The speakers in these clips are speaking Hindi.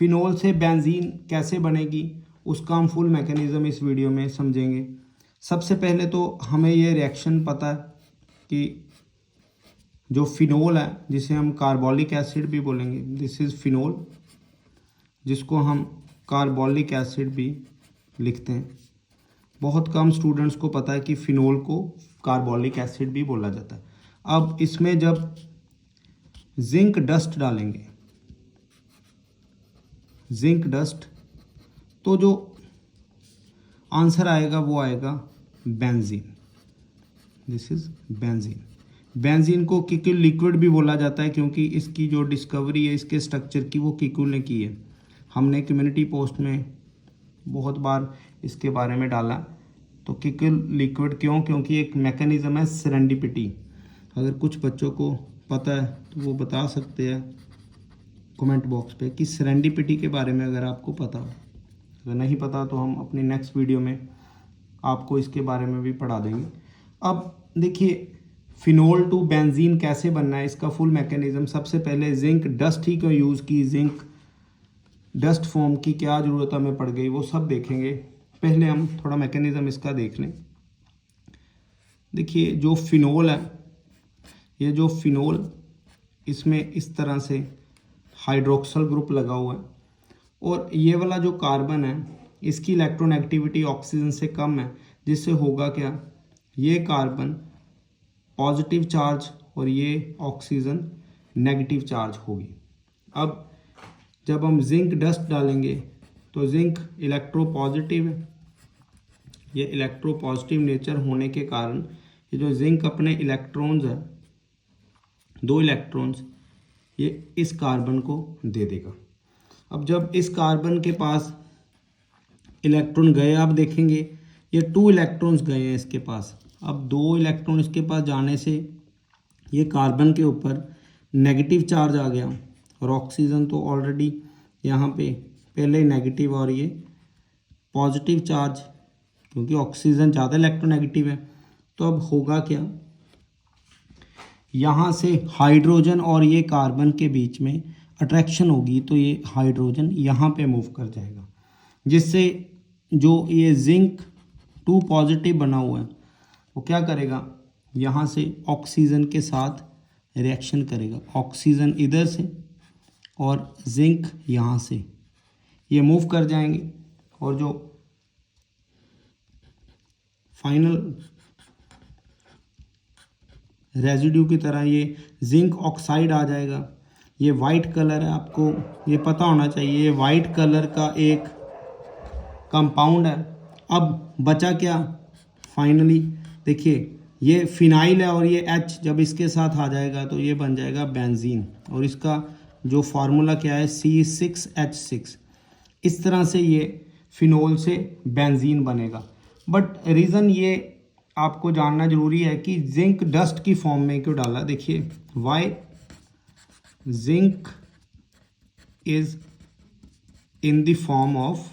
फिनोल से बेंजीन कैसे बनेगी उसका हम फुल मैकेनिज़्म इस वीडियो में समझेंगे। सबसे पहले तो हमें ये रिएक्शन पता है कि जो फिनोल है जिसे हम कार्बोलिक एसिड भी बोलेंगे, दिस इज़ फिनोल, जिसको हम कार्बोलिक एसिड भी लिखते हैं। बहुत कम स्टूडेंट्स को पता है कि फिनोल को कार्बोलिक एसिड भी बोला जाता है। अब इसमें जब जिंक डस्ट डालेंगे, जिंक डस्ट, तो जो आंसर आएगा वो आएगा benzene. This is benzene. Benzene को किकुल लिक्विड भी बोला जाता है क्योंकि इसकी जो डिस्कवरी है इसके स्ट्रक्चर की वो किकुल ने की है। हमने कम्युनिटी पोस्ट में बहुत बार इसके बारे में डाला। तो किकुल लिक्विड क्यों? क्योंकि एक मैकेनिज्म है सेरेंडिपिटी। अगर कुछ बच्चों को पता है तो वो बता सकते हैं कमेंट बॉक्स पे कि सेरेंडिपिटी के बारे में अगर आपको पता हो। अगर नहीं पता तो हम अपनी नेक्स्ट वीडियो में आपको इसके बारे में भी पढ़ा देंगे। अब देखिए फिनोल टू बेंजीन कैसे बनना है, इसका फुल मैकेनिज्म। सबसे पहले जिंक डस्ट ही क्यों यूज़ की, जिंक डस्ट फॉर्म की क्या ज़रूरत हमें पड़ गई, वो सब देखेंगे। पहले हम थोड़ा मैकेनिज्म इसका देख लें। देखिए जो फिनोल है, ये जो फिनोल, इसमें इस तरह से हाइड्रोक्सल ग्रुप लगा हुआ है और ये वाला जो कार्बन है इसकी इलेक्ट्रोनेगेटिविटी ऑक्सीजन से कम है, जिससे होगा क्या, ये कार्बन पॉजिटिव चार्ज और ये ऑक्सीजन नेगेटिव चार्ज होगी। अब जब हम जिंक डस्ट डालेंगे तो जिंक इलेक्ट्रोपॉजिटिव है, ये इलेक्ट्रोपॉजिटिव नेचर होने के कारण ये जो जिंक अपने इलेक्ट्रॉन्स है, 2 इलेक्ट्रॉन्स, ये इस कार्बन को दे देगा। अब जब इस कार्बन के पास इलेक्ट्रॉन गए, आप देखेंगे ये 2 इलेक्ट्रॉन्स गए हैं इसके पास। अब 2 इलेक्ट्रॉन इसके पास जाने से ये कार्बन के ऊपर नेगेटिव चार्ज आ गया और ऑक्सीजन तो ऑलरेडी यहाँ पे पहले नेगेटिव और ये पॉजिटिव चार्ज, क्योंकि ऑक्सीजन ज़्यादा इलेक्ट्रोनेगेटिव है। तो अब होगा क्या, यहाँ से हाइड्रोजन और ये कार्बन के बीच में अट्रैक्शन होगी, तो ये हाइड्रोजन यहाँ पे मूव कर जाएगा, जिससे जो ये जिंक 2 पॉजिटिव बना हुआ है वो क्या करेगा, यहाँ से ऑक्सीजन के साथ रिएक्शन करेगा। ऑक्सीजन इधर से और जिंक यहाँ से, ये मूव कर जाएंगे और जो फाइनल रेजिड्यू की तरह ये जिंक ऑक्साइड आ जाएगा। ये वाइट कलर है, आपको ये पता होना चाहिए, ये वाइट कलर का एक कंपाउंड है। अब बचा क्या, फाइनली देखिए ये फिनाइल है और ये H जब इसके साथ आ जाएगा तो ये बन जाएगा बेंजीन, और इसका जो फार्मूला क्या है, C6H6। इस तरह से ये फिनोल से बेंजीन बनेगा। बट रीज़न ये आपको जानना जरूरी है कि जिंक डस्ट की फॉर्म में क्यों डाला। देखिए why zinc is in the form of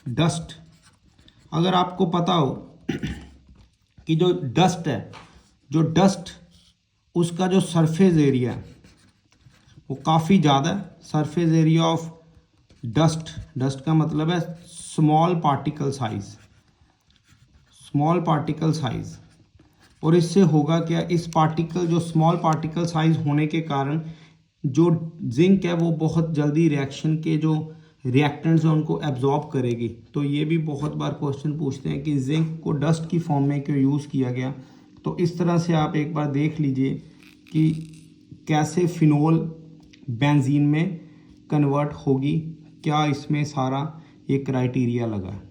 dust. अगर आपको पता हो कि जो डस्ट है, जो डस्ट उसका जो सरफेस एरिया है वो काफ़ी ज़्यादा है। Surface area of dust, dust का मतलब है small particle size, small particle size. और इससे होगा क्या, इस पार्टिकल जो स्मॉल पार्टिकल साइज होने के कारण जो जिंक है वो बहुत जल्दी रिएक्शन के जो रिएक्टेंट्स हैं उनको एब्जॉर्ब करेगी। तो ये भी बहुत बार क्वेश्चन पूछते हैं कि जिंक को डस्ट की फॉर्म में क्यों यूज़ किया गया। तो इस तरह से आप एक बार देख लीजिए कि कैसे फिनोल बेंजीन में कन्वर्ट होगी, क्या इसमें सारा ये क्राइटेरिया लगा है।